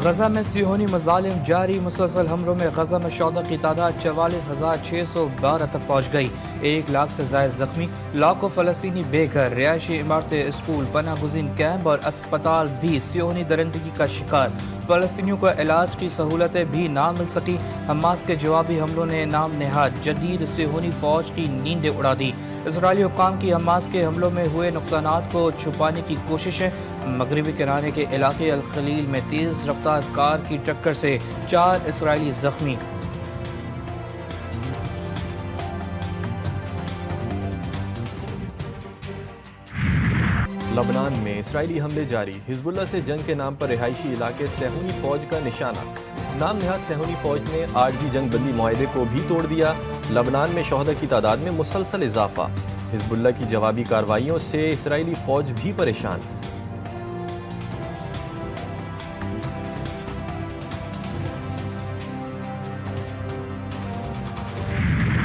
غزہ میں صہیونی مظالم جاری، مسلسل حملوں میں غزہ میں شہداء کی تعداد 44,612 تک پہنچ گئی، 1,00,000 سے زائد زخمی، لاکھوں فلسطینی بے گھر، رہائشی عمارتیں، اسکول، پناہ گزین کیمپ اور اسپتال بھی صہیونی درندگی کا شکار، فلسطینیوں کو علاج کی سہولتیں بھی نہ مل سکی، حماس کے جوابی حملوں نے نام نہاد جدید صہیونی فوج کی نیندیں اڑا دی، اسرائیلی حکام کی حماس کے حملوں میں ہوئے نقصانات کو چھپانے کی کوششیں، مغربی کنارے کے علاقے الخلیل میں تیز رفتار کار کی ٹکر سے 4 اسرائیلی زخمی۔ لبنان میں اسرائیلی حملے جاری، حزب اللہ سے جنگ کے نام پر رہائشی علاقے صہیونی فوج کا نشانہ، نام نہاد صہیونی فوج نے عارضی جنگ بندی معاہدے کو بھی توڑ دیا، لبنان میں شہداء کی تعداد میں مسلسل اضافہ، حزب اللہ کی جوابی کارروائیوں سے اسرائیلی فوج بھی پریشان۔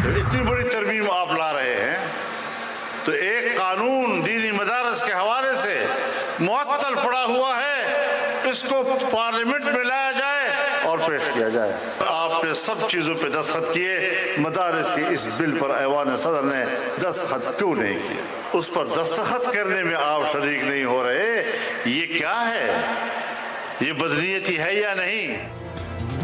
اتنی بڑی ترمیم آپ لا رہے ہیں تو ایک قانون دینی مدارس کے حوالے سے معطل پڑا ہوا ہے، اس کو پارلیمنٹ میں لایا جائے اور پیش کیا جائے۔ آپ نے سب چیزوں پہ دستخط کیے، مدارس کے اس بل پر ایوان صدر نے دستخط کیوں نہیں کیے؟ اس پر دستخط کرنے میں آپ شریک نہیں ہو رہے، یہ کیا ہے؟ یہ بدنیتی ہے یا نہیں؟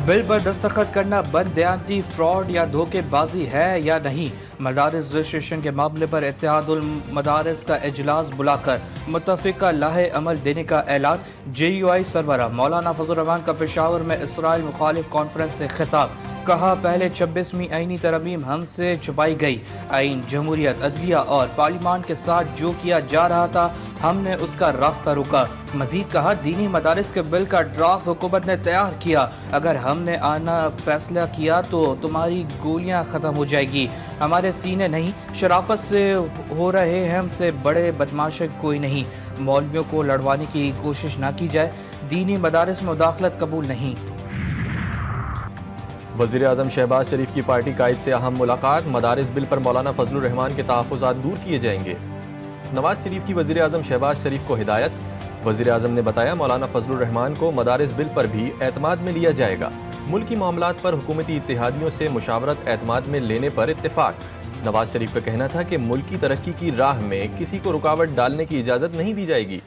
بل پر دستخط کرنا بددیانتی، فراڈ یا دھوکے بازی ہے یا نہیں؟ مدارس رجسٹریشن کے معاملے پر اتحاد المدارس کا اجلاس بلا کر متفقہ لائحہ عمل دینے کا اعلان، JUI سربراہ مولانا فضل الرحمان کا پشاور میں اسرائیل مخالف کانفرنس سے خطاب، کہا پہلے 26ویں آئینی ترمیم ہم سے چھپائی گئی، آئین، جمہوریت، عدلیہ اور پارلیمان کے ساتھ جو کیا جا رہا تھا ہم نے اس کا راستہ روکا۔ مزید کہا دینی مدارس کے بل کا ڈرافٹ حکومت نے تیار کیا، اگر ہم نے آنا فیصلہ کیا تو تمہاری گولیاں ختم ہو جائے گی، ہمارے سینے نہیں، شرافت سے ہو رہے ہیں، ہم سے بڑے بدماش کوئی نہیں، مولویوں کو لڑوانے کی کوشش نہ کی جائے، دینی مدارس میں مداخلت قبول نہیں۔ وزیر اعظم شہباز شریف کی پارٹی قائد سے اہم ملاقات، مدارس بل پر مولانا فضل الرحمان کے تحفظات دور کیے جائیں گے، نواز شریف کی وزیر اعظم شہباز شریف کو ہدایت، وزیر اعظم نے بتایا مولانا فضل الرحمان کو مدارس بل پر بھی اعتماد میں لیا جائے گا، ملکی معاملات پر حکومتی اتحادیوں سے مشاورت اعتماد میں لینے پر اتفاق، نواز شریف کا کہنا تھا کہ ملکی ترقی کی راہ میں کسی کو رکاوٹ ڈالنے کی اجازت نہیں دی جائے گی،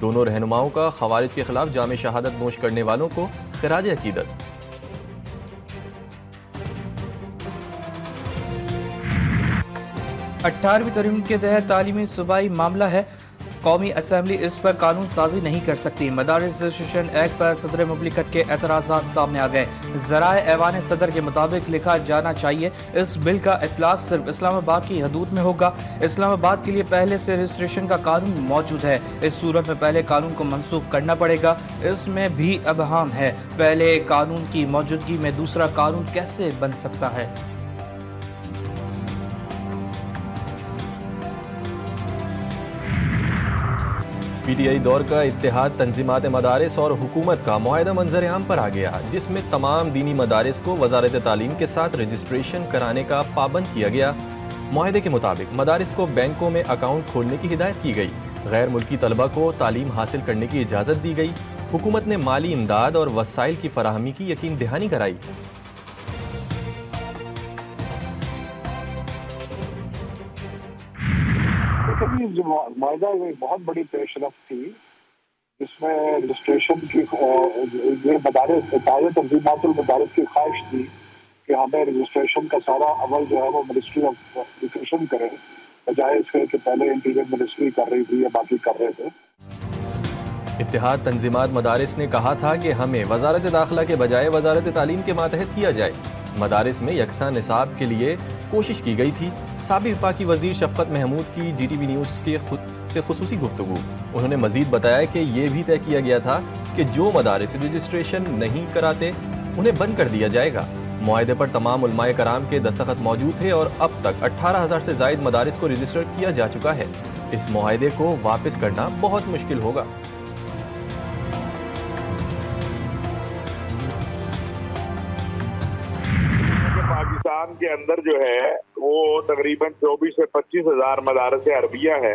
دونوں رہنماؤں کا خوارج کے خلاف جامع شہادت نوش کرنے والوں کو خراج عقیدت۔ 18ویں ترمیم کے تحت تعلیمی صوبائی معاملہ ہے، قومی اسمبلی اس پر قانون سازی نہیں کر سکتی، مدارس رجسٹریشن ایکٹ پر صدر مملکت کے اعتراضات سامنے آ گئے، ذرائع ایوان صدر کے مطابق لکھا جانا چاہیے اس بل کا اطلاق صرف اسلام آباد کی حدود میں ہوگا، اسلام آباد کے لیے پہلے سے رجسٹریشن کا قانون موجود ہے، اس صورت میں پہلے قانون کو منسوخ کرنا پڑے گا، اس میں بھی ابہام ہے، پہلے قانون کی موجودگی میں دوسرا قانون کیسے بن سکتا ہے؟ PTI دور کا اتحاد تنظیمات مدارس اور حکومت کا معاہدہ منظر عام پر آ گیا، جس میں تمام دینی مدارس کو وزارت تعلیم کے ساتھ رجسٹریشن کرانے کا پابند کیا گیا۔ معاہدے کے مطابق مدارس کو بینکوں میں اکاؤنٹ کھولنے کی ہدایت کی گئی، غیر ملکی طلبہ کو تعلیم حاصل کرنے کی اجازت دی گئی، حکومت نے مالی امداد اور وسائل کی فراہمی کی یقین دہانی کرائی۔ جو معاہدہ بہت بڑی پیش رفت تھی، جس میں رجسٹریشن کی مدارس تنظیمات المدارس کی خواہش تھی کہ ہمیں رجسٹریشن کا سارا عمل جو ہے وہ منسٹری آف ایجوکیشن کرے، بجائے اس کے کہ پہلے انٹیریئر منسٹری کر رہی تھی یا باقی کر رہے تھے۔ اتحاد تنظیمات مدارس نے کہا تھا کہ ہمیں وزارت داخلہ کے بجائے وزارت تعلیم کے ماتحت کیا جائے، مدارس میں یکساں نصاب کے لیے کوشش کی گئی تھی۔ سابق وفاقی وزیر شفقت محمود کی GTV نیوز کے سے خصوصی گفتگو، انہوں نے مزید بتایا کہ یہ بھی طے کیا گیا تھا کہ جو مدارس رجسٹریشن نہیں کراتے انہیں بند کر دیا جائے گا۔ معاہدے پر تمام علماء کرام کے دستخط موجود تھے اور اب تک 18,000 سے زائد مدارس کو رجسٹر کیا جا چکا ہے، اس معاہدے کو واپس کرنا بہت مشکل ہوگا۔ پاکستان کے اندر جو ہے وہ تقریباً 24 سے 25 ہزار مدارس عربیہ ہے